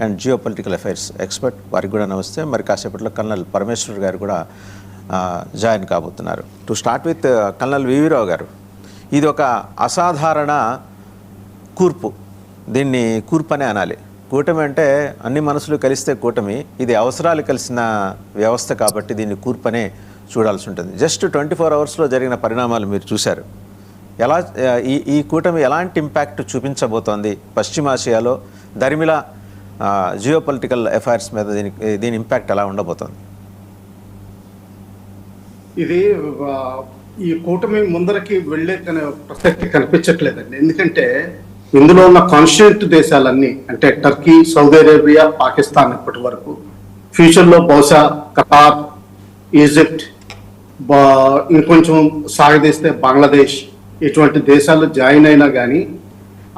And geo political affairs expert, వారికి కూడా నమస్తే. మరి కాసేపట్లో కల్నల్ పరమేశ్వర్ గారు కూడా జాయిన్ కాబోతున్నారు. To start with colonel VV Rao garu, ఇది ఒక అసాధారణ కూర్పు, దీన్ని కూర్పు అనే అనాలి. కూటమి అంటే అన్ని మనసులు కలిస్తే కూటమి, ఇది అవసరాలు కలిసిన వ్యవస్థ కాబట్టి దీన్ని కూర్పు అనే చూడాల్సి ఉంటుంది. జస్ట్ 24 అవర్స్లో జరిగిన పరిణామాలు మీరు చూశారు. ఎలా ఈ కూటమి ఎలాంటి ఇంపాక్ట్ చూపించబోతోంది పశ్చిమాసియాలో, దరిమిల జియో పొలిటికల్ అఫైర్స్ మీద దీని ఇంపాక్ట్ ఎలా ఉండబోతోంది? ఇది ఈ కూటమి ముందరకి వెళ్ళే ప్రసక్తి కనిపించట్లేదండి. ఎందుకంటే ఇందులో ఉన్న కాన్స్టిట్యూంట్ దేశాలన్నీ, అంటే టర్కీ, సౌదీ అరేబియా, పాకిస్తాన్ ఇప్పటి వరకు, ఫ్యూచర్లో బహుశా ఖతార్, ఈజిప్ట్, ఇంకొంచెం సాగదీస్తే బంగ్లాదేశ్, ఇటువంటి దేశాలు జాయిన్ అయినా కానీ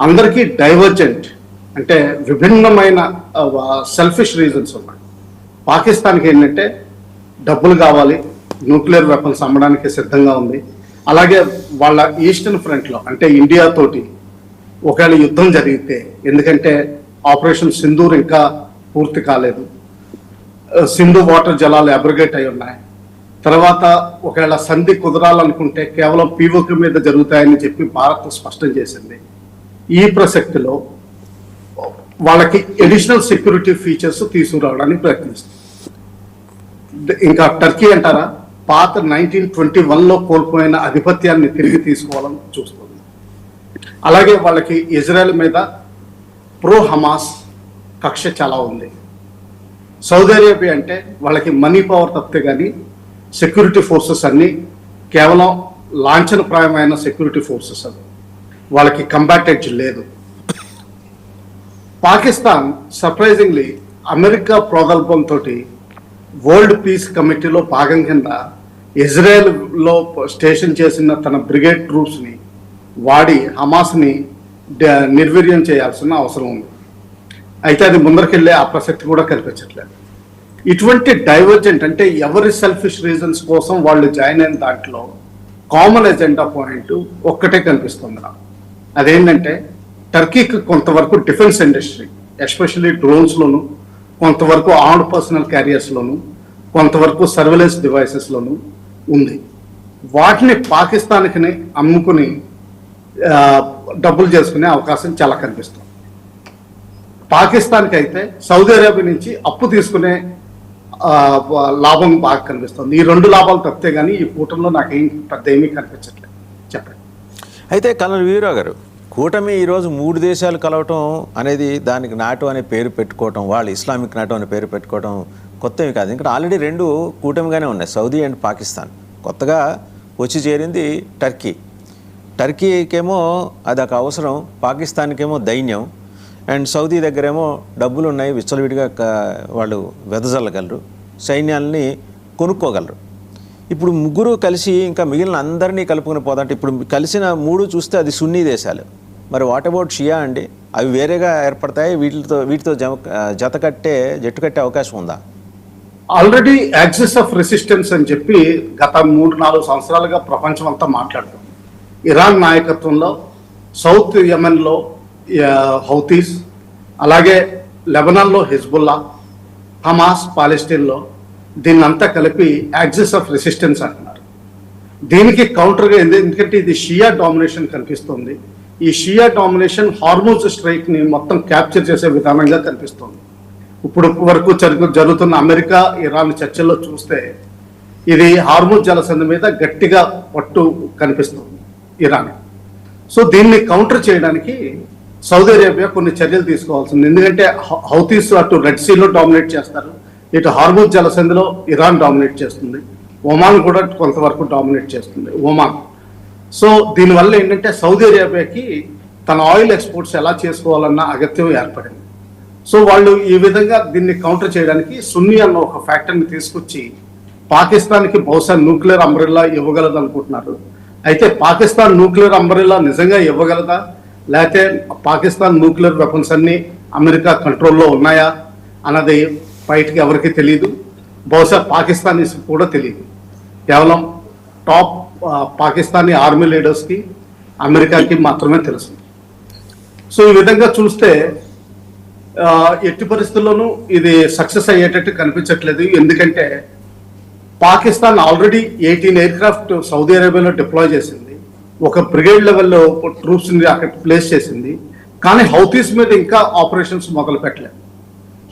అందరికీ డైవర్జెంట్, అంటే విభిన్నమైన సెల్ఫిష్ రీజన్స్ ఉన్నాయి. పాకిస్తాన్కి ఏంటంటే డబ్బులు కావాలి, న్యూక్లియర్ వెపన్స్ అమ్మడానికి సిద్ధంగా ఉంది. అలాగే వాళ్ళ ఈస్టర్న్ ఫ్రంట్లో, అంటే ఇండియా తోటి ఒకవేళ యుద్ధం జరిగితే, ఎందుకంటే ఆపరేషన్ సింధూర్ ఇంకా పూర్తి కాలేదు, సింధు వాటర్ జలాలు అబ్రిగేట్ అయి ఉన్నాయి. తర్వాత ఒకవేళ సంధి కుదరాలనుకుంటే కేవలం పీఓకే మీద జరుగుతాయని చెప్పి భారత్ స్పష్టం చేసింది. ఈ ప్రసక్తిలో వాళ్ళకి అడిషనల్ సెక్యూరిటీ ఫీచర్స్ తీసుకురావడానికి ప్రయత్నిస్తుంది. ఇంకా టర్కీ అంటారా, పాత 1921లో కోల్పోయిన ఆధిపత్యాన్ని తిరిగి తీసుకోవాలని చూస్తుంది. అలాగే వాళ్ళకి ఇజ్రాయెల్ మీద ప్రో హమాస్ కక్ష చాలా ఉంది. సౌదీ అరేబియా అంటే వాళ్ళకి మనీ పవర్ తప్పితే కానీ సెక్యూరిటీ ఫోర్సెస్ అన్నీ కేవలం లాంఛనప్రాయమైన సెక్యూరిటీ ఫోర్సెస్, అది వాళ్ళకి కంబాట్ ఎడ్జ్ లేదు. పాకిస్తాన్ సర్ప్రైజింగ్లీ అమెరికా ప్రోగల్భంతో వరల్డ్ పీస్ కమిటీలో భాగం కింద ఇజ్రాయెల్లో స్టేషన్ చేసిన తన బ్రిగేడ్ ట్రూప్స్ని వాడి హమాస్ని నిర్వీర్యం చేయాల్సిన అవసరం ఉంది. అయితే అది ముందరికెళ్ళే ఆ ప్రసక్తి కూడా కనిపించట్లేదు. ఇటువంటి డైవర్జెంట్, అంటే ఎవరి సెల్ఫిష్ రీజన్స్ కోసం వాళ్ళు జాయిన్ అయిన దాంట్లో కామన్ ఎజెండా పాయింట్ ఒక్కటే కనిపిస్తుంది నాకు. అదేంటంటే టర్కీకి కొంతవరకు డిఫెన్స్ ఇండస్ట్రీ, ఎస్పెషల్లీ డ్రోన్స్లోను, కొంతవరకు ఆర్మ్డ్ పర్సనల్ క్యారియర్స్లోను, కొంతవరకు సర్వేలెన్స్ డివైసెస్లోను ఉంది. వాటిని పాకిస్తాన్కి అమ్ముకుని డబ్బులు చేసుకునే అవకాశం చాలా కనిపిస్తుంది. పాకిస్తాన్కి అయితే సౌదీ అరేబియా నుంచి అప్పు తీసుకునే లాభం బాగా కనిపిస్తుంది. ఈ రెండు లాభాలు తప్పితే కానీ ఈ కూటమిలో నాకేం పెద్ద ఏమీ కనిపించట్లేదు. చెప్పండి. అయితే కల్నల్ వీరరావు గారు, కూటమి ఈరోజు 3 దేశాలు కలవటం అనేది, దానికి నాటో అనే పేరు పెట్టుకోవటం, వాళ్ళు ఇస్లామిక్ నాటో అనే పేరు పెట్టుకోవటం కొత్తవి కాదు. ఇంకా ఆల్రెడీ 2 కూటమిగానే ఉన్నాయి, సౌదీ అండ్ పాకిస్తాన్. కొత్తగా వచ్చి చేరింది టర్కీ. టర్కీకేమో అదొక అవసరం, పాకిస్తాన్కేమో దైన్యం, అండ్ సౌదీ దగ్గరేమో డబ్బులు ఉన్నాయి, విచ్చలవిడిగా వాళ్ళు వెదజల్లగలరు, సైన్యాలని కొనుక్కోగలరు. ఇప్పుడు ముగ్గురు కలిసి ఇంకా మిగిలిన అందరినీ కలుపుకుని పోదంటే, ఇప్పుడు కలిసిన 3 చూస్తే అది సున్నీ దేశాలు. మరి వాట్ అబౌట్ షియా అండి? అవి వేరేగా ఏర్పడతాయి, వీటితో జట్టు కట్టే అవకాశం ఉందా? ఆల్రెడీ యాక్సిస్ ఆఫ్ రెసిస్టెన్స్ అని చెప్పి గత 3-4 సంవత్సరాలుగా ప్రపంచం అంతా మాట్లాడుతుంది. ఇరాన్ నాయకత్వంలో సౌత్ యెమెన్లో హౌతీస్, అలాగే లెబనాన్లో హిజ్బుల్లా, హమాస్ పాలెస్టైన్లో, దీన్నంతా కలిపి యాక్సిస్ ఆఫ్ రెసిస్టెన్స్ అంటున్నారు. దీనికి కౌంటర్గా ఎందుకంటే ఇది షియా డామినేషన్ కనిపిస్తుంది. ఈ షియా డామినేషన్ హార్మోజ్ స్ట్రైక్ని మొత్తం క్యాప్చర్ చేసే విధానంగా కనిపిస్తుంది. ఇప్పుడు వరకు జరుగుతున్న అమెరికా ఇరాన్ చర్చల్లో చూస్తే ఇది హార్మోజ్ జలసంధి మీద గట్టిగా పట్టు కనిపిస్తుంది ఇరాన్. సో దీన్ని కౌంటర్ చేయడానికి సౌదీ అరేబియా కొన్ని చర్యలు తీసుకోవాల్సింది. ఎందుకంటే హౌతీస్ అటు రెడ్ సీలో డామినేట్ చేస్తారు, ఇటు హార్మోజ్ జలసంధిలో ఇరాన్ డామినేట్ చేస్తుంది, ఒమాన్ కూడా కొంతవరకు డామినేట్ చేస్తుంది, ఒమాన్. సో దీనివల్ల ఏంటంటే సౌదీ అరేబియాకి తన ఆయిల్ ఎక్స్పోర్ట్స్ ఎలా చేసుకోవాలన్న అగత్యం ఏర్పడింది. సో వాళ్ళు ఈ విధంగా దీన్ని కౌంటర్ చేయడానికి సున్నీ అన్న ఒక ఫ్యాక్టర్ని తీసుకొచ్చి పాకిస్తాన్కి బహుశా న్యూక్లియర్ అంబ్రెల్లా ఇవ్వగలదు అనుకుంటున్నారు. అయితే పాకిస్తాన్ న్యూక్లియర్ అంబ్రెల్లా నిజంగా ఇవ్వగలదా, లేకపోతే పాకిస్తాన్ న్యూక్లియర్ వెపన్స్ అన్నీ అమెరికా కంట్రోల్లో ఉన్నాయా అన్నది బయటికి ఎవరికి తెలియదు. బహుశా పాకిస్తానీస్ కూడా తెలియదు. కేవలం టాప్ పాకిస్తానీ ఆర్మీ అమెరికాకి మాత్రమే తెలుసు. సో ఈ విధంగా చూస్తే ఎట్టి పరిస్థితుల్లోనూ ఇది సక్సెస్ అయ్యేటట్టు కనిపించట్లేదు. ఎందుకంటే పాకిస్తాన్ ఆల్రెడీ 18 ఎయిర్క్రాఫ్ట్ సౌదీ అరేబియాలో డిప్లాయ్ చేసింది, ఒక బ్రిగేడ్ లెవెల్లో ట్రూప్స్ ని అక్కడ ప్లేస్ చేసింది. కానీ హౌతీస్ మీద ఇంకా ఆపరేషన్స్ మొదలు పెట్టలేదు.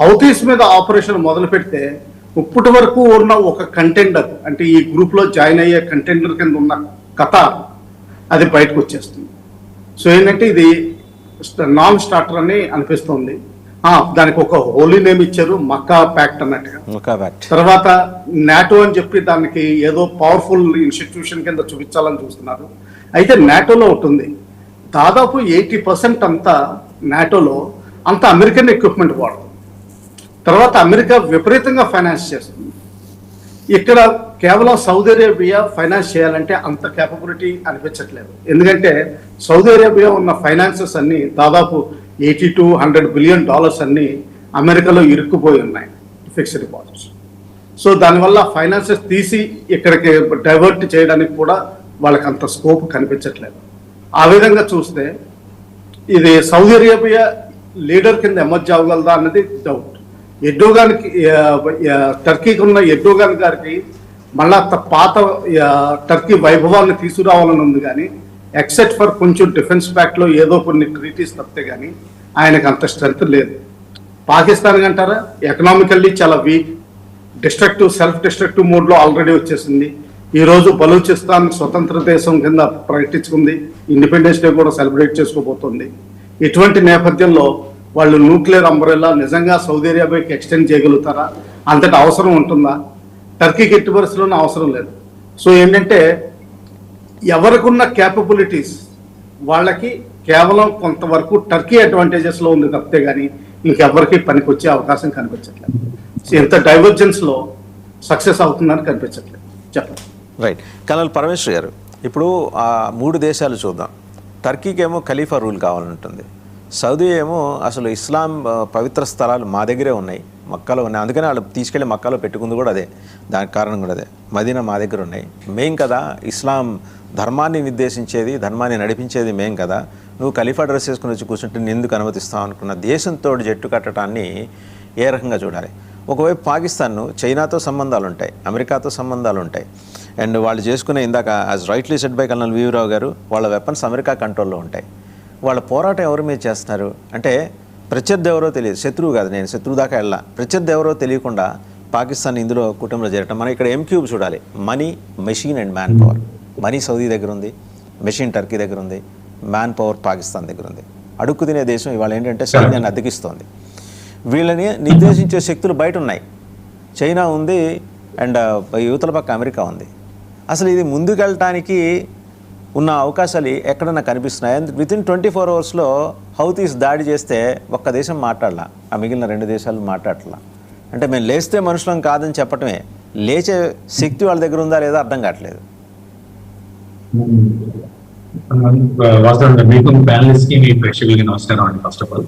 హౌతీస్ మీద ఆపరేషన్ మొదలు పెడితే ఇప్పటి వరకు ఉన్న ఒక కంటెండర్, అంటే ఈ గ్రూప్ లో జాయిన్ అయ్యే కంటెండర్ కింద ఉన్న ఖతార్, అది బయటకు వచ్చేస్తుంది. సో ఏంటంటే ఇది నాన్ స్టార్టర్ అని అనిపిస్తుంది. దానికి ఒక హోలీ నేమ్ ఇచ్చారు, మక్కా ప్యాక్ట్ అన్నట్టుగా. తర్వాత నాటో అని చెప్పి దానికి ఏదో పవర్ఫుల్ ఇన్స్టిట్యూషన్ కింద చూపించాలని చూస్తున్నారు. అయితే నాటోలో ఒకటి ఉంది, దాదాపు 80% అంతా నాటోలో అంత అమెరికన్ ఎక్విప్మెంట్ వాడుతుంది. తర్వాత అమెరికా విపరీతంగా ఫైనాన్స్ చేస్తుంది. ఇక్కడ కేవలం సౌదీ అరేబియా ఫైనాన్స్ చేయాలంటే అంత కేపబిలిటీ అనిపించట్లేదు. ఎందుకంటే సౌదీ అరేబియా ఉన్న ఫైనాన్సెస్ అన్ని దాదాపు $80 to $100 బిలియన్ అన్ని అమెరికాలో ఇరుక్కుపోయి ఉన్నాయి, ఫిక్స్డ్ డిపాజిట్స్. సో దానివల్ల ఫైనాన్సెస్ తీసి ఇక్కడికి డైవర్ట్ చేయడానికి కూడా వాళ్ళకి అంత స్కోప్ కనిపించట్లేదు. ఆ విధంగా చూస్తే ఇది సౌదీ అరేబియా లీడర్ కింద ఎమర్జ్ అవ్వగలదా అన్నది డౌట్. ఎర్డోగాన్కి, టర్కీకి ఉన్న ఎర్డోగాన్ గారికి మళ్ళా పాత టర్కీ వైభవాన్ని తీసుకురావాలని ఉంది, కానీ ఎక్సెప్ట్ ఫర్ కొంచెం డిఫెన్స్ ప్యాక్ట్లో ఏదో కొన్ని ట్రీటీస్ తప్పితే కానీ ఆయనకు అంత స్ట్రెంత్ లేదు. పాకిస్తాన్ అంటారా, ఎకనామికల్లీ చాలా వీక్, సెల్ఫ్ డిస్ట్రక్టివ్ మోడ్లో ఆల్రెడీ వచ్చేసింది. ఈరోజు బలూచిస్తాన్ స్వతంత్ర దేశం కింద ప్రకటించుకుంది, ఇండిపెండెన్స్ డే కూడా సెలబ్రేట్ చేసుకోబోతుంది. ఇటువంటి నేపథ్యంలో వాళ్ళు న్యూక్లియర్ అంబ్రెల్లా నిజంగా సౌదీ అరేబియాకి ఎక్స్టెండ్ చేయగలుగుతారా? అంతటి అవసరం ఉంటుందా? టర్కీకి ఎట్టి పరిస్థితుల్లోనూ అవసరం లేదు. సో ఏంటంటే ఎవరికున్న క్యాపబిలిటీస్ వాళ్ళకి కేవలం కొంతవరకు టర్కీ అడ్వాంటేజెస్లో ఉంది తప్పితే కానీ ఇంకెవరికి పనికి వచ్చే అవకాశం కనిపించట్లేదు. సో ఇంత డైవర్జెన్స్లో సక్సెస్ అవుతుందని కనిపించట్లేదు. చెప్పండి. రైట్. కనల్ పరమేశ్వర్ గారు, ఇప్పుడు ఆ 3 దేశాలు చూద్దాం. టర్కీకి ఏమో ఖలీఫా రూల్ కావాలంటుంది, సౌదీ ఏమో అసలు ఇస్లాం పవిత్ర స్థలాలు మా దగ్గరే ఉన్నాయి, మక్కాలో ఉన్నాయి, అందుకని వాళ్ళు తీసుకెళ్ళి మక్కాలో పెట్టుకుంది కూడా అదే, దానికి కారణం కూడా అదే. మదీనా మా దగ్గర ఉన్నాయి, మేం కదా ఇస్లాం ధర్మాన్ని నిర్దేశించేది, ధర్మాన్ని నడిపించేది మేం కదా, నువ్వు ఖలీఫా డ్రెస్ వేసుకుని వచ్చి కూర్చుంటే నేను ఎందుకు అనుమతిస్తావు అనుకున్న దేశంతో జట్టు కట్టడాన్ని ఏ రకంగా చూడాలి? ఒకవైపు పాకిస్తాన్, చైనాతో సంబంధాలు ఉంటాయి, అమెరికాతో సంబంధాలు ఉంటాయి, అండ్ వాళ్ళు చేసుకునే ఇందాక as rightly said by colonel VV Rao garu, వాళ్ళ వెపన్స్ అమెరికా కంట్రోల్లో ఉంటాయి. వాళ్ళ పోరాటం ఎవరి మీద చేస్తున్నారు అంటే ప్రత్యర్థి ఎవరో తెలియదు, శత్రువు కాదు, నేను శత్రువు దాకా వెళ్ళా, ప్రత్యర్థి ఎవరో తెలియకుండా పాకిస్తాన్ ఇందులో కుటుంబంలో చేరటం. మనం ఇక్కడ M³ చూడాలి, money, machine and man power. Money Saudi దగ్గర ఉంది, మెషిన్ టర్కీ దగ్గర ఉంది, మ్యాన్ పవర్ పాకిస్తాన్ దగ్గర ఉంది. అడుక్కు తినే దేశం ఇవాళ ఏంటంటే సైన్యాన్ని అద్దెకిస్తోంది. వీళ్ళని నిర్దేశించే శక్తులు బయట ఉన్నాయి, చైనా ఉంది అండ్ యువతల పక్క అమెరికా ఉంది. అసలు ఇది ముందుకెళ్ళటానికి ఉన్న అవకాశాలు ఎక్కడన్నా కనిపిస్తున్నాయి? వితిన్ 24 అవర్స్లో హౌతీస్ దాడి చేస్తే ఒక్క దేశం మాట్లాడలా, ఆ మిగిలిన 2 దేశాలు మాట్లాడలా. అంటే మేము లేస్తే మనుషులం కాదని చెప్పటమే, లేచే శక్తి వాళ్ళ దగ్గర ఉందా లేదా అర్థం కావట్లేదు. వాస్తవంగా మీకు ప్యానలిస్ట్ కి మీ ప్రేక్షకులకి నమస్కారం అండి. ఫస్ట్ ఆఫ్ ఆల్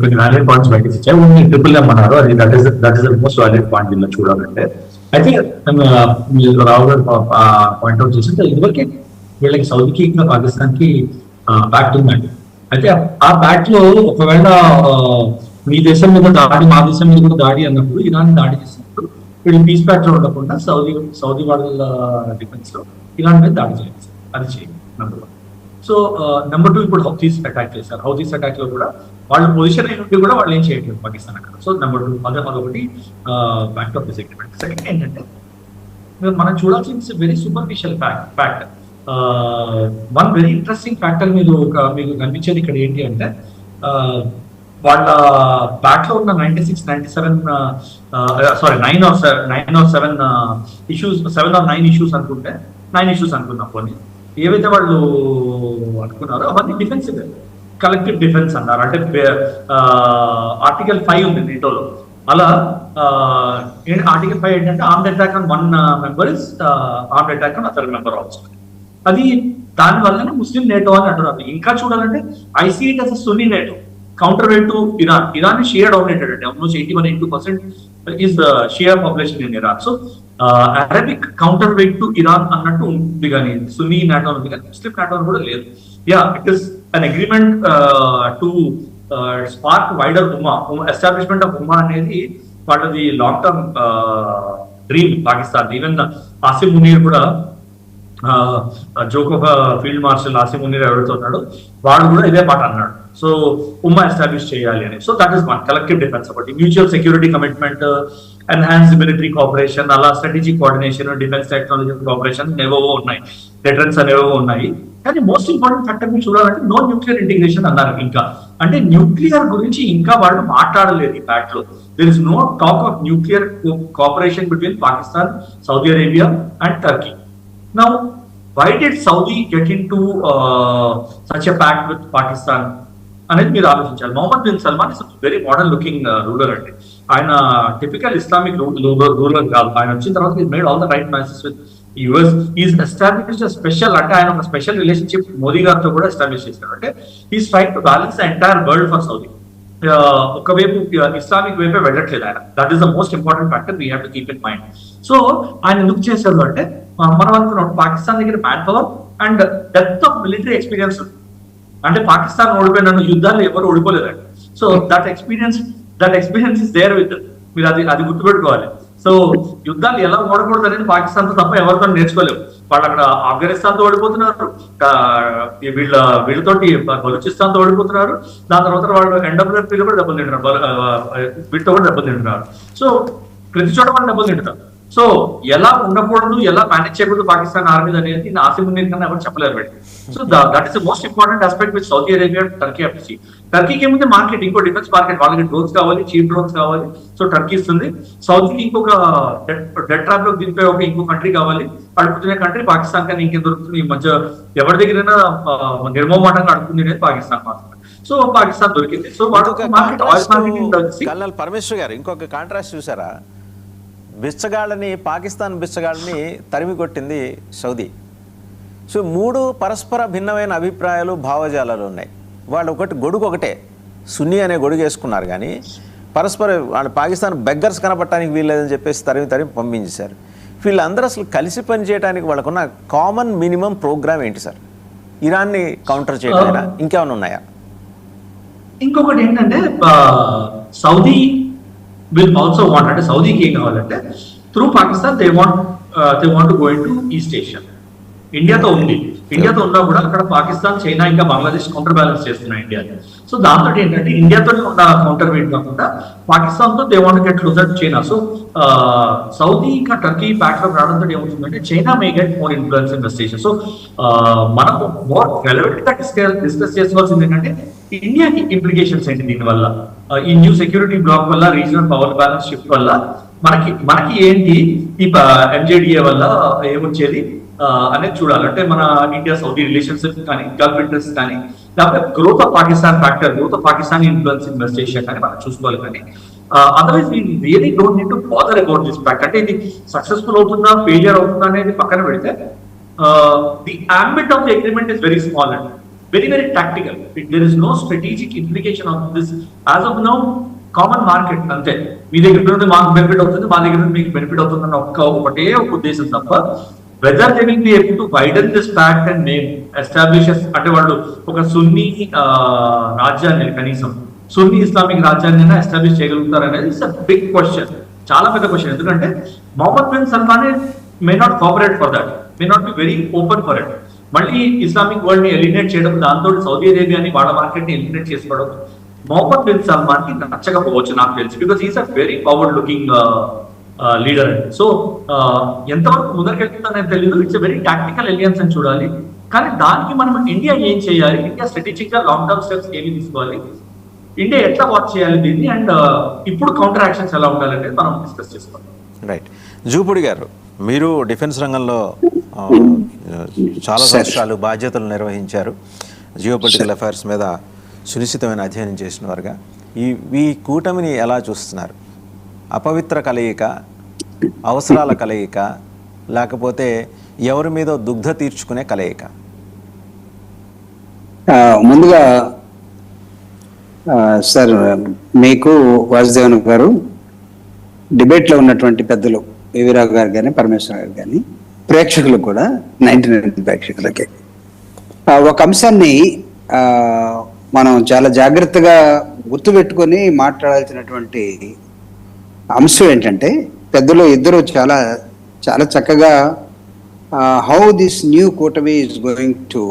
కొన్ని వ్యాలిడ్ పాయింట్స్ బయటకు ఇచ్చాయి, ఓన్లీ ట్రిపుల్ అన్నారు, అది that is most valid point దీనిలో చూడాలంటే. అయితే రావు గారు పాయింట్అవుట్ చేసింటే ఇదివరకే వీళ్ళకి సౌదీకి ఇంకా పాకిస్తాన్ కి ప్యాక్ట్ ఉందండి. అయితే ఆ ప్యాక్ట్ లో ఒకవేళ మీ దేశం మీద దాడి, మా దేశం మీద కూడా దాడి అన్నప్పుడు, ఇరాన్ దాడి చేసినప్పుడు వీళ్ళు పీస్ ప్యాక్ట్ లో ఉండకుండా సౌదీ వాళ్ళ డిఫెన్స్ లో ఇరాన్ మీద దాడి చేయాలి, అది చేయండి నెంబర్ 1. సో నెంబర్ 2, ఇప్పుడు హౌతీస్ అటాక్ చేశారు. హౌతీస్ అటాక్ లో కూడా వాళ్ళు పొజిషన్ అయినట్టు కూడా వాళ్ళు ఏం చేయట్లేదు పాకిస్తాన్ అక్కడ. సో నెంబర్ 2 అదొకటి pact of this agreement. Second ఏంటంటే మనం చూడాల్సిన very superficial fact, one very interesting factor మీకు కనిపించేది ఇక్కడ ఏంటి అంటే, వాళ్ళ బ్యాక్ లో ఉన్న 96, 97 sorry 9 or 7 issues, 7 or 9 issues అనుకుంటే, 9 ఇష్యూస్ అనుకున్నాం. కొన్ని ఏవైతే వాళ్ళు అనుకున్నారో అవన్నీ డిఫెన్స్, కలెక్టివ్ డిఫెన్స్ అన్నారు. అంటే ఆర్టికల్ 5 ఉంది నేటోలో. అలా ఆర్టికల్ 5 ఏంటంటే armed attack on 1 member is armed attack on other member also. అది దాని వల్లనే ముస్లిం నేటో అని అంటున్నారు. ఇంకా చూడాలంటే ఐసీఈట్ అస్ సున్నీ NATO, counterweight to Iran. Iran షియా డామినేటెడ్ అండి, ఆల్మోస్ట్ 81-82% ఈస్ షియా population in Iran. So Arabic counterweight to Iran అన్నట్టు ఉంది, కానీ సున్నీ నాటో ఉంది, కానీ ముస్లిం నాటో కూడా లేదు. Yeah, it is an agreement to spark wider Uma establishment of Uma అనేది వాళ్ళది long term dream Pakistan. Even Asim Munir కూడా జోక్ ఒక ఫీల్డ్ మార్షల్ ఆసిమ్ మునీర్ ఎవరితో ఉన్నాడు వాడు కూడా ఇదే మాట అన్నాడు. సో ఉమ్మా ఎస్టాబ్లిష్ చేయాలి అని. So that is one collective defence ఒకటి, mutual security commitment, enhance military cooperation, అలా strategic coordination, defence technology cooperation ఏవేవో ఉన్నాయి, డెటరెన్స్ అనేవో ఉన్నాయి. కానీ మోస్ట్ ఇంపార్టెంట్ ఫ్యాక్టర్ మీరు చూడాలంటే నో న్యూక్లియర్ ఇంటిగ్రేషన్ అన్నారు. ఇంకా అంటే న్యూక్లియర్ గురించి ఇంకా వాళ్ళు మాట్లాడలేదు ఈ ప్యాక్ట్ లో. There is no talk of nuclear cooperation between Pakistan, Saudi Arabia and Turkey. Now, why did Saudi get into such a pact with Pakistan? అనేది మీరు ఆలోచించాలి. Mohammed bin Salman is very modern looking ruler అండి. ఆయన typical Islamic ruler కాదు. ఆయన వచ్చిన తర్వాత made all the right matches with US. Is establish special, అంటే ఆయన ఒక స్పెషల్ రిలేషన్షిప్ మోదీ గారితో కూడా ఎస్టాబ్లిష్ చేశారు. అంటే is trying to balance the entire world for Saudi. ఒకవైపు ఇస్లామిక్ వైపే వెళ్ళట్లేదు ఆయన. That is the most important factor we have to keep in mind. So ఆయన ఎందుకు చేశారు అంటే మనం అనుకున్నాం పాకిస్తాన్ దగ్గర manpower and depth of military experience. అంటే పాకిస్తాన్ ఓడిపోయిన యుద్ధాలు ఎవరు ఓడిపోలేదండి. So that experience is there with. మీరు అది గుర్తుపెట్టుకోవాలి. సో యుద్ధాలు ఎలా ఓడకూడదు అనేది పాకిస్తాన్ తో తప్ప ఎవరితో నేర్చుకోలేవు. వాళ్ళు అక్కడ ఆఫ్ఘనిస్తాన్ తో ఓడిపోతున్నారు, వీళ్ళతోటి బలూచిస్తాన్ తో ఓడిపోతున్నారు, దాని తర్వాత వాళ్ళు ఎన్డబ్ల్యూఎఫ్ కూడా దెబ్బలు తింటున్నారు, వీటితో కూడా దెబ్బలు తింటున్నారు. సో ప్రతి చోట వాళ్ళు దెబ్బలు తింటున్నారు. సో ఎలా ఉండకూడదు, ఎలా మేనేజ్ చేయకూడదు పాకిస్తాన్ ఆర్మీ అనేది ఆసిమ్ మునీర్ కన్నా ఎవరు చెప్పలేరు పెట్టి. So that is the most important aspect with Saudi Arabia Turkey ఎఫ్సి. టర్కీకి ఏముంది మార్కెట్, ఇంకో డిఫెన్స్ మార్కెట్, వాళ్ళకి డ్రోన్స్ కావాలి, చీప్ డ్రోన్స్ కావాలి. సో టర్కీ ఇస్తుంది. సౌదీకి ఇంకొక డెడ్ ట్రాప్ లో దింపే ఇంకో కంట్రీ కావాలి. అడుగుతున్న కంట్రీ పాకిస్తాన్ కానీ ఇంకేం దొరుకుతుంది ఈ మధ్య ఎవరి దగ్గరైనా నిర్మోమాటంగా అడుగుతుంది అనేది పాకిస్తాన్ మాత్రమే. సో పాకిస్తాన్ దొరికింది. సో కల్నల్ పరమేశ్వర్ గారు ఇంకొక కాంట్రాస్ట్ చూసారా? పాకిస్తాన్ బిచ్చగాళ్ళని తరిమి కొట్టింది సౌదీ. సో మూడు పరస్పర భిన్నమైన అభిప్రాయాలు, భావజాలాలు ఉన్నాయి. వాళ్ళు గొడుగు ఒకటే, సున్నీ అనే గొడుగు వేసుకున్నారు. కానీ పరస్పర వాళ్ళు పాకిస్తాన్ బెగ్గర్స్ కనపడటానికి వీల్లేదని చెప్పేసి తరిమి పంపించేశారు. వీళ్ళందరూ అసలు కలిసి పనిచేయడానికి వాళ్ళకున్న కామన్ మినిమం ప్రోగ్రామ్ ఏంటి సార్? ఇరాన్ని కౌంటర్ చేయడం ఇంకేమైనా ఉన్నాయా? ఇంకొకటి ఏంటంటే సౌదీ will also want, అంటే సౌదీకి ఏం కావాలంటే through Pakistan they want to go into East Asia. ఇండియాతో ఉన్నా కూడా అక్కడ పాకిస్తాన్, చైనా ఇంకా బంగ్లాదేశ్ కౌంటర్ బ్యాలెన్స్ చేస్తున్నాయి ఇండియాని. సో దాంతో ఏంటంటే ఇండియాతో ఉన్న కౌంటర్ వెయిట్ కాకుండా పాకిస్తాన్ తో they want get closer to China. So Saudi ఇంకా టర్కీ బ్యాక్ లో రావడంతో ఏమవుతుందంటే China may get more influence in west Asia. So మనకు మోర్ రెలవెంట్ గా డిస్కస్ చేసుకోవాల్సింది ఏంటంటే ఇండియాకి ఇంప్లికేషన్స్ ఏంటి దీనివల్ల, ఈ న్యూ సెక్యూరిటీ బ్లాక్ వల్ల, రీజనల్ పవర్ బ్యాలెన్స్ షిఫ్ట్ వల్ల మనకి ఏంటి, ఈ ఎంజేడిఏ వల్ల ఏమొచ్చేది అనేది చూడాలి. అంటే మన ఇండియా సౌదీ రిలేషన్షిప్ కానీ, గల్ఫ్ ఇంట్రెస్ట్ కానీ, లేకపోతే growth of Pakistan factor, growth of Pakistan influence in west Asia కానీ మనం చూసుకోవాలి. కానీ otherwise we really don't need to bother about this fact. అంటే ఇది సక్సెస్ఫుల్ అవుతుందా, ఫెయిలియర్ అవుతుందా అనేది పక్కన పెడితే the ambit of the agreement is very small and very tactical. There is no strategic implication of this as of now. Common market అంతే, మీ దగ్గర మాకు బెనిఫిట్ అవుతుంది, మా దగ్గర మీకు బెనిఫిట్ అవుతుంది అన్న ఒకటే ఒక ఉద్దేశం తప్ప whether they will be able to వైడన్ this fact and name establishes, అంటే వాళ్ళు ఒక సున్నీ రాజ్యాన్ని, కనీసం సున్నీ ఇస్లామిక్ రాజ్యాన్ని ఎస్టాబ్లిష్ చేయగలుగుతారు అనేది ఇట్స్ అ బిగ్ క్వశ్చన్, చాలా పెద్ద క్వశ్చన్. ఎందుకంటే Mohammed bin Salman may not cooperate for that, may not be very open for it. మళ్ళీ ఇస్లామిక్ వరల్డ్ ని ఎలిమినేట్ చేయడం, దాంతో సౌదీ అరేబియాని వాళ్ళ మార్కెట్ ని ఎలిమినేట్ చేసుకోవడం మొహమ్మద్ బిన్ సల్మాన్ కి నచ్చకపోవచ్చు నాకు తెలిసి, because is a very powered looking leader అండి. సో ఎంతవరకు ముందరికెళ్తుందనేది తెలియదు. ఇట్స్ వెరీ టాక్టికల్ ఎలియన్స్ అని చూడాలి. కానీ దానికి మనం ఇండియా ఏం చేయాలి, ఇండియా స్ట్రాటజిక్ గా లాంగ్ టర్మ్ స్టెప్స్ ఏమి తీసుకోవాలి, ఇండియా ఎట్లా వాచ్ చేయాలి దీన్ని, అండ్ ఇప్పుడు కౌంటర్ యాక్షన్స్ ఎలా ఉండాలనేది మనం డిస్కస్ చేసుకోవాలి. రైట్. జూపూడి గారు, మీరు డిఫెన్స్ రంగంలో చాలా సంవత్సరాలు బాధ్యతలు నిర్వహించారు, జియోపొలిటికల్ అఫైర్స్ మీద సునిశ్చితమైన అధ్యయనం చేసిన వారుగా ఈ కూటమిని ఎలా చూస్తున్నారు? అపవిత్ర కలయిక, అవసరాల కలయిక, లేకపోతే ఎవరి మీద దుగ్ధ తీర్చుకునే కలయిక? ముందుగా సార్, మీకు వాసుదేవన్ గారు, డిబేట్లో ఉన్నటువంటి పెద్దలు వివిరావు గారు కానీ, పరమేశ్వర గారు కానీ, ప్రేక్షకులకు కూడా 99 ప్రేక్షకులకి ఒక అంశాన్ని మనం చాలా జాగ్రత్తగా గుర్తుపెట్టుకొని మాట్లాడాల్సినటువంటి అంశం ఏంటంటే, పెద్దలు ఇద్దరు చాలా చాలా చక్కగా హౌ దిస్ న్యూ కూటమి ఈజ్ గోయింగ్ టు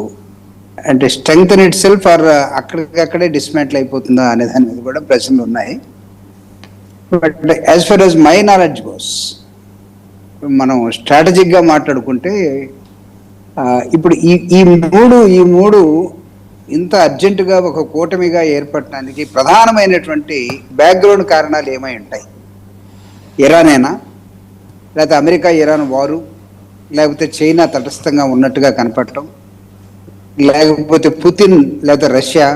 అంటే స్ట్రెంగ్తన్ ఇట్ సెల్ఫ్ ఆర్ అక్కడికక్కడే డిస్మాంటిల్ అయిపోతుందా అనే దాని మీద కూడా ప్రశ్నలు ఉన్నాయి. But as for as my knowledge goes, మనం స్ట్రాటజిక్గా మాట్లాడుకుంటే ఇప్పుడు ఈ మూడు ఇంత అర్జెంటుగా ఒక కూటమిగా ఏర్పడటానికి ప్రధానమైనటువంటి బ్యాక్గ్రౌండ్ కారణాలు ఏమై ఉంటాయి? ఇరానేనా, లేకపోతే అమెరికా ఇరాన్ వారు, లేకపోతే చైనా తటస్థంగా ఉన్నట్టుగా కనపడటం, లేకపోతే పుతిన్ లేకపోతే రష్యా,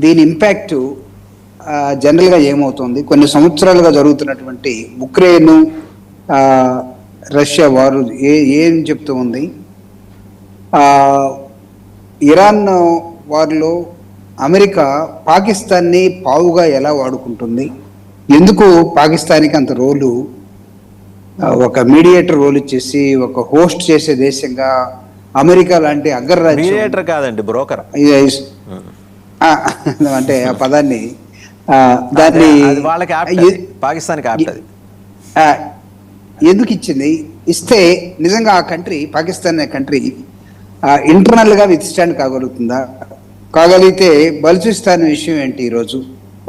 దీని ఇంపాక్ట్ జనరల్గా ఏమవుతుంది? కొన్ని సంవత్సరాలుగా జరుగుతున్నటువంటి ఉక్రెయిన్ రష్యా వారు ఏం చెప్తూ ఉంది? ఇరాన్ వారిలో అమెరికా పాకిస్తాన్ని పావుగా ఎలా వాడుకుంటుంది? ఎందుకు పాకిస్తాన్కి అంత రోలు, ఒక మీడియేటర్ రోల్ ఇచ్చేసి ఒక హోస్ట్ చేసే దేశంగా అమెరికా లాంటి అగ్రరాజ్యం, మీడియేటర్ కాదండి, బ్రోకర్ అంటే ఆ పదాన్ని దాన్ని పాకిస్తాన్కి ఎందుకు ఇచ్చింది? ఇస్తే నిజంగా ఆ కంట్రీ, పాకిస్తాన్ అనే కంట్రీ ఇంటర్నల్ గా విత్స్టాండ్ కాగలిగితే బలూచిస్తాన్ విషయం ఏంటి? ఈరోజు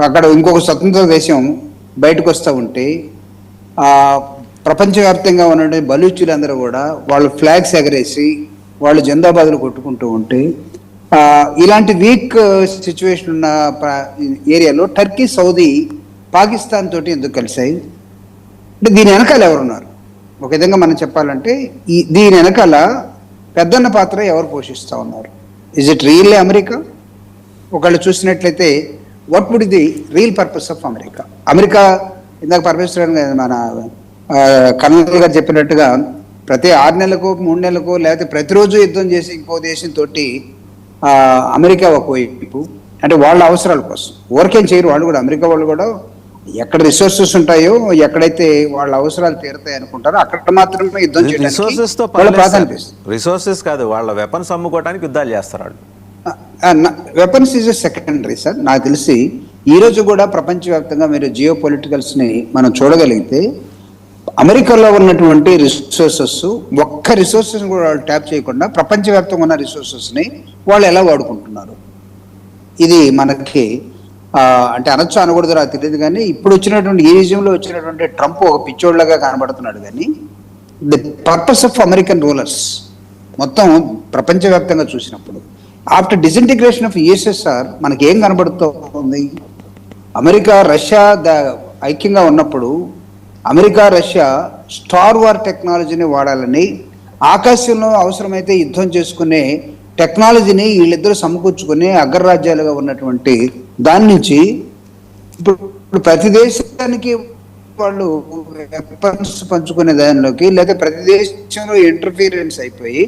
అక్కడ ఇంకొక స్వతంత్ర దేశం బయటకు వస్తూ ఉంటే ప్రపంచవ్యాప్తంగా ఉన్న బలూచులందరూ కూడా వాళ్ళు ఫ్లాగ్స్ ఎగరేసి వాళ్ళు జెందాబాదులు కొట్టుకుంటూ ఉంటే, ఇలాంటి వీక్ సిచ్యువేషన్ ఉన్న ఏరియాలో టర్కీ, సౌదీ పాకిస్తాన్ తోటి ఎందుకు కలిసాయి? అంటే దీని వెనకాల ఎవరున్నారు? ఒక విధంగా మనం చెప్పాలంటే దీని వెనకాల పెద్దన్న పాత్ర ఎవరు పోషిస్తూ ఉన్నారు? Is it really America? ఒకళ్ళు చూసినట్లయితే what would the real purpose of America? America ఇందాక పరమేశ్వరన్ మన కర్నల్ గారు చెప్పినట్టుగా ప్రతి 6 నెలలకు 3 నెలలకు లేకపోతే ప్రతిరోజు యుద్ధం చేసి ఇంకో దేశంతో అమెరికా ఒకవైపు, అంటే వాళ్ళ అవసరాల కోసం ఊరికేం చేయరు వాళ్ళు కూడా. అమెరికా వాళ్ళు కూడా ఎక్కడ రిసోర్సెస్ ఉంటాయో, ఎక్కడైతే వాళ్ళ అవసరాలు తీరుతాయి అనుకుంటారో అక్కడ మాత్రమే యుద్ధం చేయడానికి రిసోర్సెస్ కాదు, వాళ్ళ వెపన్స్ అమ్ముకోవడానికి యుద్ధాలు చేస్తారు వాళ్ళు. Weapons is secondary sir. నాకు తెలిసి ఈ రోజు కూడా ప్రపంచవ్యాప్తంగా మీరు జియో పొలిటికల్స్ ని మనం చూడగలిగితే, అమెరికాలో ఉన్నటువంటి రిసోర్సెస్ ఒక్క రిసోర్సెస్ కూడా వాళ్ళు ట్యాప్ చేయకుండా ప్రపంచవ్యాప్తంగా ఉన్న రిసోర్సెస్ ని వాళ్ళు ఎలా వాడుకుంటున్నారు? ఇది మనకి అంటే అనొచ్చు అనకూడదు నాకు తెలియదు, కానీ ఇప్పుడు వచ్చినటువంటి ఈ రీజియంలో వచ్చినటువంటి ట్రంప్ ఒక పిచ్చోళ్ళగా కనబడుతున్నాడు. కానీ the purpose of American rulers మొత్తం ప్రపంచవ్యాప్తంగా చూసినప్పుడు ఆఫ్టర్ డిసింటిగ్రేషన్ ఆఫ్ యుఎస్ఎస్ఆర్ మనకి ఏం కనబడుతుంది? అమెరికా రష్యా ఐక్యంగా ఉన్నప్పుడు అమెరికా రష్యా స్టార్ వార్ టెక్నాలజీని వాడాలని, ఆకాశంలో అవసరమైతే యుద్ధం చేసుకునే టెక్నాలజీని వీళ్ళిద్దరూ సమకూర్చుకుని అగ్రరాజ్యాలుగా ఉన్నటువంటి దాని నుంచి ఇప్పుడు ప్రతి దేశానికి వాళ్ళు వెపన్స్ పంచుకునే దానిలోకి, లేదా ప్రతి దేశంలో ఇంటర్ఫీరెన్స్ అయిపోయి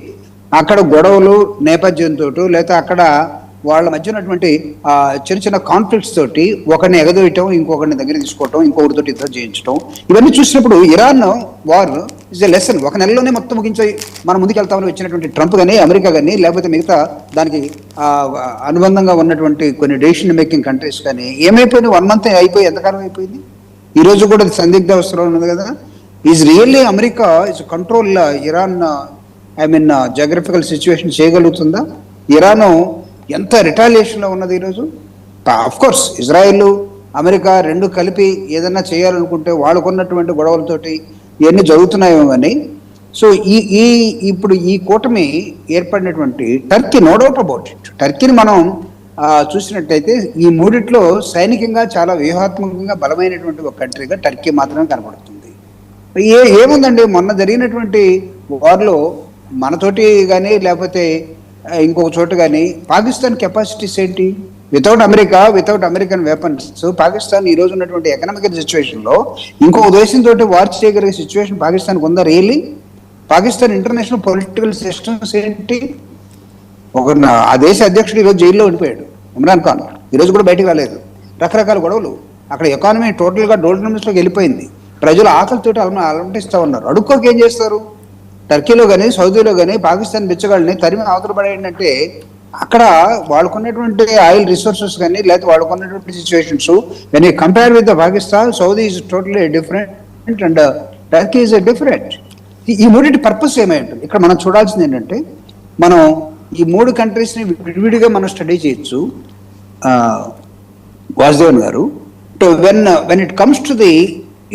అక్కడ గొడవలు నేపథ్యంతో, లేదా అక్కడ వాళ్ళ మధ్య ఉన్నటువంటి చిన్న చిన్న కాన్ఫ్లిక్ట్స్ తోటి ఒకరిని ఎగదోయటం, ఇంకొకరిని దగ్గర తీసుకోవటం, ఇంకొకరితో యుద్ధం చేయించడం, ఇవన్నీ చూసినప్పుడు Iran war is a lesson. ఒక నెలలోనే మొత్తం ముగించి మనం ముందుకెళ్తామని వచ్చినటువంటి ట్రంప్ కానీ, అమెరికా కానీ, లేకపోతే మిగతా దానికి అనుబంధంగా ఉన్నటువంటి కొన్ని డెసిషన్ మేకింగ్ కంట్రీస్ కానీ ఏమైపోయింది? 1 month అయిపోయి ఎంతకాలం అయిపోయింది? ఈ రోజు కూడా సందిగ్ధ అవసరం ఉన్నది కదా. Is really America is control Iran, geographical situation చేయగలుగుతుందా? ఇరాను ఎంత రిటాలియేషన్లో ఉన్నది ఈరోజు. అఫ్ కోర్స్ ఇజ్రాయెల్ అమెరికా రెండు కలిపి ఏదన్నా చేయాలనుకుంటే వాళ్ళకున్నటువంటి గొడవలతోటి ఇవన్నీ జరుగుతున్నాయేమో కానీ, సో ఇప్పుడు ఈ కూటమి ఏర్పడినటువంటి Turkey, no doubt about it, టర్కీని మనం చూసినట్టయితే ఈ మూడిట్లో సైనికంగా చాలా వ్యూహాత్మకంగా బలమైనటువంటి ఒక కంట్రీగా టర్కీ మాత్రమే కనబడుతుంది. ఏముందండి, మొన్న జరిగినటువంటి వార్లో మనతోటి కానీ లేకపోతే ఇంకొక చోట కానీ పాకిస్తాన్ కెపాసిటీస్ ఏంటి? Without America, without American weapons Pakistan ఈ రోజు ఉన్నటువంటి ఎకనామికల్ సిచ్యువేషన్లో ఇంకొక దేశంతో వార్ చేయగలిగే సిచ్యువేషన్ పాకిస్తాన్కి ఉందా really? Pakistan international political systems ఏంటి? ఆ దేశ అధ్యక్షుడు ఈరోజు జైల్లో ఉండిపోయాడు, ఇమ్రాన్ ఖాన్. ఈరోజు కూడా బయటకు రాలేదు. రకరకాల గొడవలు, అక్కడ ఎకానమీ టోటల్గా డోల్టనమిస్లోకి వెళ్ళిపోయింది. ప్రజలు ఆకలితోటి అలమటిస్తూ ఉన్నారు. అడుక్కోకి ఏం చేస్తారు? టర్కీలో కానీ సౌదీలో కానీ పాకిస్తాన్ బిచ్చగాళ్ళని తరిమి అవతల పడేయంటే అక్కడ వాళ్ళకున్నటువంటి ఆయిల్ రిసోర్సెస్ కానీ లేకపోతే వాళ్ళకున్నటువంటి situations when you compare with the Pakistan, Saudi is totally different and Turkey is different. ఈ మూడింటి పర్పస్ ఏమై ఉంటుంది ఇక్కడ మనం చూడాల్సింది ఏంటంటే, మనం ఈ మూడు కంట్రీస్ని విడివిడిగా మనం స్టడీ చేయొచ్చు Vasudevan garu. When it comes to the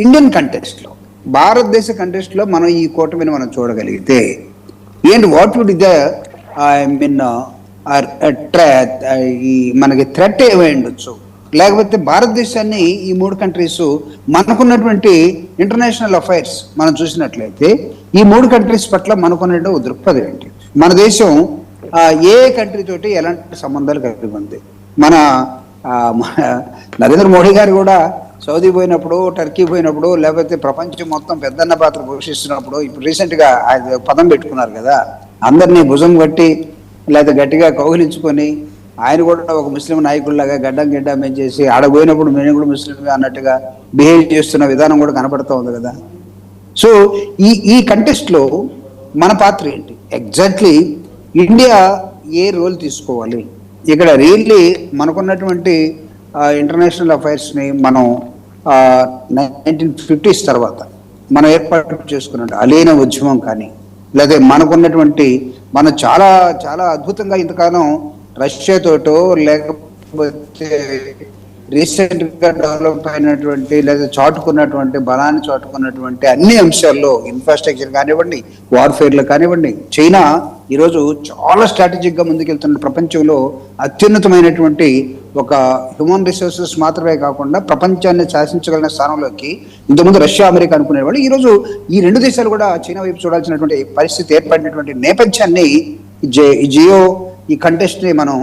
Indian కంటెక్స్ట్లో, భారతదేశ కంటెక్స్ట్లో మనం ఈ కూటమిని మనం చూడగలిగితే ఏంటి, what would the I mean ఈ మనకి థ్రెట్ ఏమై ఉండొచ్చు, లేకపోతే భారతదేశాన్ని ఈ మూడు కంట్రీస్ మనకున్నటువంటి ఇంటర్నేషనల్ అఫైర్స్ మనం చూసినట్లయితే ఈ మూడు కంట్రీస్ పట్ల మనకున్న దృక్పథం ఏంటి, మన దేశం ఏ కంట్రీ తోటి ఎలాంటి సంబంధాలు కలిగి ఉంది. మన నరేంద్ర మోడీ గారు కూడా సౌదీ పోయినప్పుడు, టర్కీ పోయినప్పుడు, లేకపోతే ప్రపంచం మొత్తం పెద్దన్న పాత్ర పోషిస్తున్నప్పుడు, ఇప్పుడు రీసెంట్గా ఆయన పదం పెట్టుకున్నారు కదా, అందరినీ భుజం కట్టి లేకపోతే గట్టిగా కౌగిలించుకొని ఆయన కూడా ఒక ముస్లిం నాయకుల్లాగా గడ్డం చేసి ఆడ పోయినప్పుడు మేము కూడా ముస్లింగా అన్నట్టుగా బిహేవ్ చేస్తున్న విధానం కూడా కనపడుతూ ఉంది కదా. సో ఈ కంటెస్ట్లో మన పాత్ర ఏంటి, ఎగ్జాక్ట్లీ ఇండియా ఏ రోల్ తీసుకోవాలి ఇక్కడ. రియల్లీ మనకున్నటువంటి ఇంటర్నేషనల్ అఫైర్స్ని మనం 1950s తర్వాత మనం ఏర్పాటు చేసుకున్నట్టు అలీన ఉద్యమం కానీ, లేదా మనకున్నటువంటి మనం చాలా చాలా అద్భుతంగా ఇంతకాలం రష్యాతోటో లేకపోతే రీసెంట్గా డెవలప్ అయినటువంటి లేదా చాటుకున్నటువంటి బలాన్ని చాటుకున్నటువంటి అన్ని అంశాల్లో ఇన్ఫ్రాస్ట్రక్చర్ కానివ్వండి, వార్ఫేర్లు కానివ్వండి, చైనా ఈరోజు చాలా స్ట్రాటజిక్గా ముందుకెళ్తున్న ప్రపంచంలో అత్యున్నతమైనటువంటి ఒక హ్యూమన్ రిసోర్సెస్ మాత్రమే కాకుండా ప్రపంచాన్ని శాసించగలిగిన స్థానంలోకి ఇంతకుముందు రష్యా, అమెరికా అనుకునేవాళ్ళు ఈరోజు ఈ రెండు దేశాలు కూడా చైనా వైపు చూడాల్సినటువంటి పరిస్థితి ఏర్పడినటువంటి నేపథ్యాన్ని జియో ఈ కంటెస్ట్ని మనం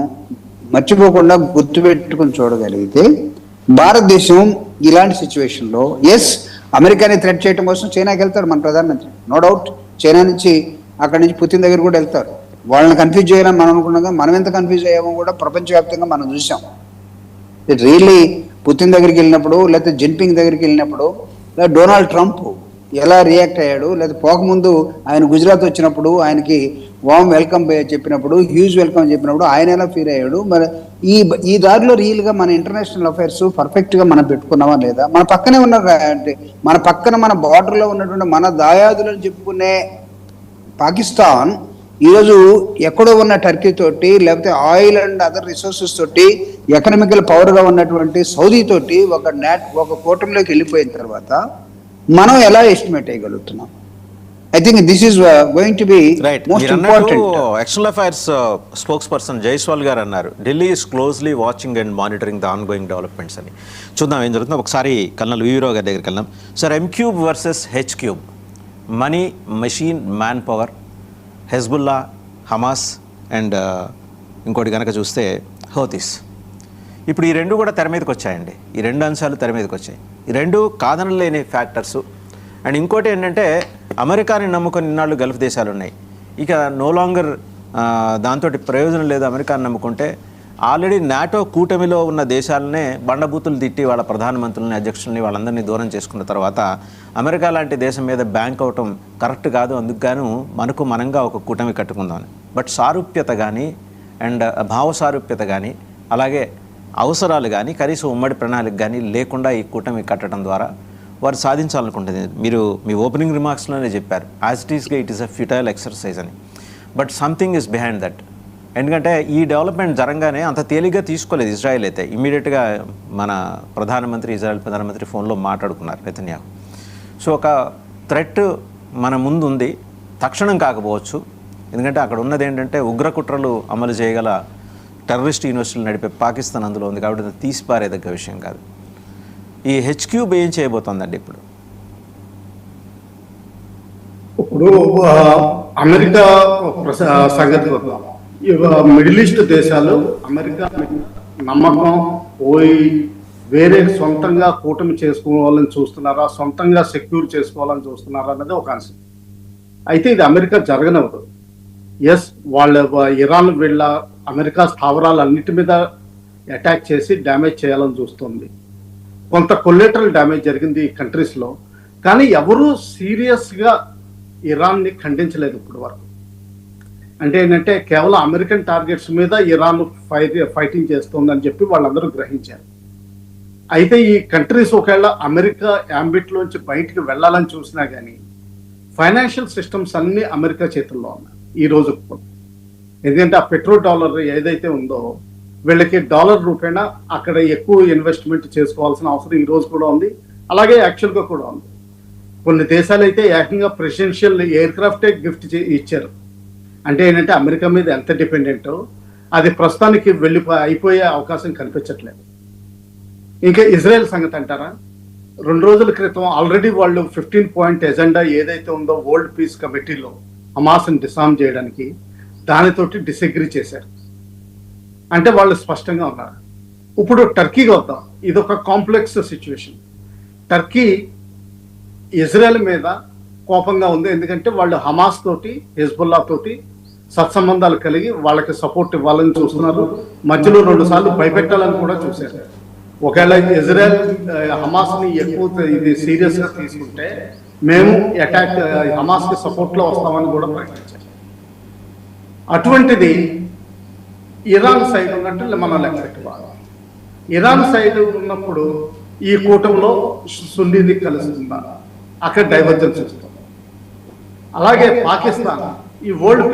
మర్చిపోకుండా గుర్తుపెట్టుకుని చూడగలిగితే, భారతదేశం ఇలాంటి సిచ్యువేషన్లో ఎస్ అమెరికాని థ్రెట్ చేయడం కోసం చైనాకి వెళ్తారు మన ప్రధానమంత్రి, నో డౌట్. చైనా నుంచి అక్కడి నుంచి పుతిన్ దగ్గర కూడా వెళ్తారు. వాళ్ళని కన్ఫ్యూజ్ చేయాలని మనం అనుకున్నాం, మనం ఎంత కన్ఫ్యూజ్ అయ్యామో కూడా ప్రపంచవ్యాప్తంగా మనం చూసాం. రియల్లీ పుతిన్ దగ్గరికి వెళ్ళినప్పుడు, లేకపోతే జిన్పింగ్ దగ్గరికి వెళ్ళినప్పుడు, లేదా డొనాల్డ్ ట్రంప్ ఎలా రియాక్ట్ అయ్యాడు, లేదా పోకముందు ఆయన గుజరాత్ వచ్చినప్పుడు ఆయనకి వామ్ వెల్కమ్ చెప్పినప్పుడు, హ్యూజ్ వెల్కమ్ చెప్పినప్పుడు ఆయన ఎలా ఫీల్ అయ్యాడు. మరి ఈ దారిలో రియల్గా మన ఇంటర్నేషనల్ అఫైర్స్ పర్ఫెక్ట్గా మనం పెట్టుకున్నామా లేదా, మన పక్కనే ఉన్న అంటే మన పక్కన మన బార్డర్లో ఉన్నటువంటి మన దాయాదులను చెప్పుకునే పాకిస్తాన్ ఈరోజు ఎక్కడో ఉన్న టర్కీ తోటి, లేకపోతే ఆయిల్ అండ్ అదర్ రిసోర్సెస్ తోటి, ఎకనామికల్ పవర్గా ఉన్నటువంటి సౌదీ తోటి ఒక కూటమిలోకి వెళ్ళిపోయిన తర్వాత మనం ఎలా ఎస్టిమేట్ చేయగలుగుతున్నాం? I think this is going to be most important. External Affairs spokesperson Jaiswal గారు అన్నారు, Delhi is closely watching and monitoring the ongoing developments అని. చూద్దాం ఏం జరుగుతుందో. ఒకసారి కల్నల్ వీవీరావు గారి దగ్గరికి వెళ్దాం. Sir, M³ versus H³ money, machine, man power, Hezbollah, Hamas and ఇంకోటి కనుక చూస్తే హౌతీస్. ఇప్పుడు ఈ రెండు కూడా తెర మీదకి వచ్చాయండి. ఈ రెండు అంశాలు తెర మీదకి వచ్చాయి. ఈ రెండు కాదనలేని ఫ్యాక్టర్సు. అండ్ ఇంకోటి ఏంటంటే, అమెరికాని నమ్ముకొని ఇన్నాళ్ళు గల్ఫ్ దేశాలు ఉన్నాయి. ఇక నో లాంగర్ దాంతో ప్రయోజనం లేదు అమెరికాని నమ్ముకుంటే. ఆల్రెడీ నాటో కూటమిలో ఉన్న దేశాలనే బండబూతులు తిట్టి వాళ్ళ ప్రధానమంత్రులని, అధ్యక్షుల్ని వాళ్ళందరినీ దూరం చేసుకున్న తర్వాత అమెరికా లాంటి దేశం మీద బ్యాంక్ అవటం కరెక్ట్ కాదు. అందుకు గాను మనంగా ఒక కూటమి కట్టుకుందామని. బట్ సారూప్యత కానీ అండ్ భావ సారూప్యత కానీ, అలాగే అవసరాలు కానీ, కనీసం ఉమ్మడి ప్రణాళిక కానీ లేకుండా ఈ కూటమి కట్టడం ద్వారా వారు సాధించాలనుకుంటుంది. మీరు మీ ఓపెనింగ్ రిమార్క్స్లోనే చెప్పారు, యాజ్ ఇట్ ఈస్గా it is a futile exercise అని. But something is behind that. ఎందుకంటే ఈ డెవలప్మెంట్ జరగానే అంత తేలిగ్గా తీసుకోలేదు ఇజ్రాయెల్ అయితే. ఇమ్మీడియట్గా మన ఇజ్రాయెల్ ప్రధానమంత్రి ఫోన్లో మాట్లాడుకున్నారు నెతన్యాహు. సో ఒక థ్రెట్ మన ముందు ఉంది, తక్షణం కాకపోవచ్చు. ఎందుకంటే అక్కడ ఉన్నది ఏంటంటే ఉగ్రకుట్రలు అమలు చేయగల టెర్రరిస్ట్ యూనివర్సిటీలు నడిపే పాకిస్తాన్ అందులో ఉంది. కాబట్టి అది తీసిపారేదగ్గ విషయం కాదు. ఈ H³ ఏం చేయబోతోందండి ఇప్పుడు? అమెరికా సంగతి వద్దాం. మిడిల్ ఈస్ట్ దేశాలు అమెరికా నమ్మకం పోయి వేరే సొంతంగా కూటమి చేసుకోవాలని చూస్తున్నారా, సొంతంగా సెక్యూర్ చేసుకోవాలని చూస్తున్నారా అన్నది ఒక అంశం. అయితే ఇది అమెరికా జరగనవదు. ఎస్, వాళ్ళ ఇరాన్ వీళ్ళ అమెరికా స్థావరాలన్నిటి మీద అటాక్ చేసి డ్యామేజ్ చేయాలని చూస్తుంది. కొంత కొలేటరల్ డ్యామేజ్ జరిగింది ఈ కంట్రీస్లో. కానీ ఎవరూ సీరియస్గా ఇరాన్ని ఖండించలేదు ఇప్పుడు వరకు. అంటే ఏంటంటే కేవలం అమెరికన్ టార్గెట్స్ మీద ఇరాన్ ఫైటింగ్ చేస్తుందని చెప్పి వాళ్ళందరూ గ్రహించారు. అయితే ఈ కంట్రీస్ ఒకవేళ అమెరికా యాంబిట్లోంచి బయటికి వెళ్ళాలని చూసినా కానీ ఫైనాన్షియల్ సిస్టమ్స్ అన్ని అమెరికా చేతుల్లో ఉన్నాయి ఈ రోజు. ఎందుకంటే ఆ పెట్రో డాలర్ ఏదైతే ఉందో వీళ్ళకి డాలర్ రూపేణా అక్కడ ఎక్కువ ఇన్వెస్ట్మెంట్ చేసుకోవాల్సిన అవసరం ఈ రోజు కూడా ఉంది. అలాగే యాక్చువల్గా కూడా ఉంది. కొన్ని దేశాలు అయితే ఏకంగా ప్రెసిడెన్షియల్ ఎయిర్ క్రాఫ్టే గిఫ్ట్ ఇచ్చారు. అంటే ఏంటంటే అమెరికా మీద ఎంత డిపెండెంటో అది ప్రస్తుతానికి అయిపోయే అవకాశం కనిపించట్లేదు. ఇంకా ఇజ్రాయెల్ సంగతి అంటారా, 2 రోజుల క్రితం ఆల్రెడీ వాళ్ళు 15 పాయింట్ ఎజెండా ఏదైతే ఉందో వరల్డ్ పీస్ కమిటీలో హమాస్ని డిసామ్ చేయడానికి దానితోటి డిసగ్రీ చేశారు. అంటే వాళ్ళు స్పష్టంగా ఉన్నారు. ఇప్పుడు టర్కీకి వద్దాం. ఇది ఒక కాంప్లెక్స్ సిచ్యువేషన్. టర్కీ ఇజ్రాయెల్ మీద కోపంగా ఉంది. ఎందుకంటే వాళ్ళు హమాస్ తోటి హెజ్బుల్లా తోటి సత్సంబంధాలు కలిగి వాళ్ళకి సపోర్ట్ ఇవ్వాలని చూస్తున్నారు. మధ్యలో 2 సార్లు భయపెట్టాలని కూడా చూశారు. ఒకవేళ ఇజ్రాయెల్ హమాస్ని ఎక్కువ ఇది సీరియస్ గా తీసుకుంటే మేము అటాక్ హమాస్కి సపోర్ట్ లో వస్తామని కూడా ప్రకటించారు. అటువంటిది ఇరాన్ సైడ్ ఉన్నట్టు మనం లెక్క పెట్టుకోవాలి. ఇరాన్ సైడ్ ఉన్నప్పుడు ఈ కూటమిలో సున్నీది కలుస్తుందా, అక్కడ డైవర్జెన్స్ వస్తుంది. అలాగే పాకిస్తాన్ ఈ వరల్డ్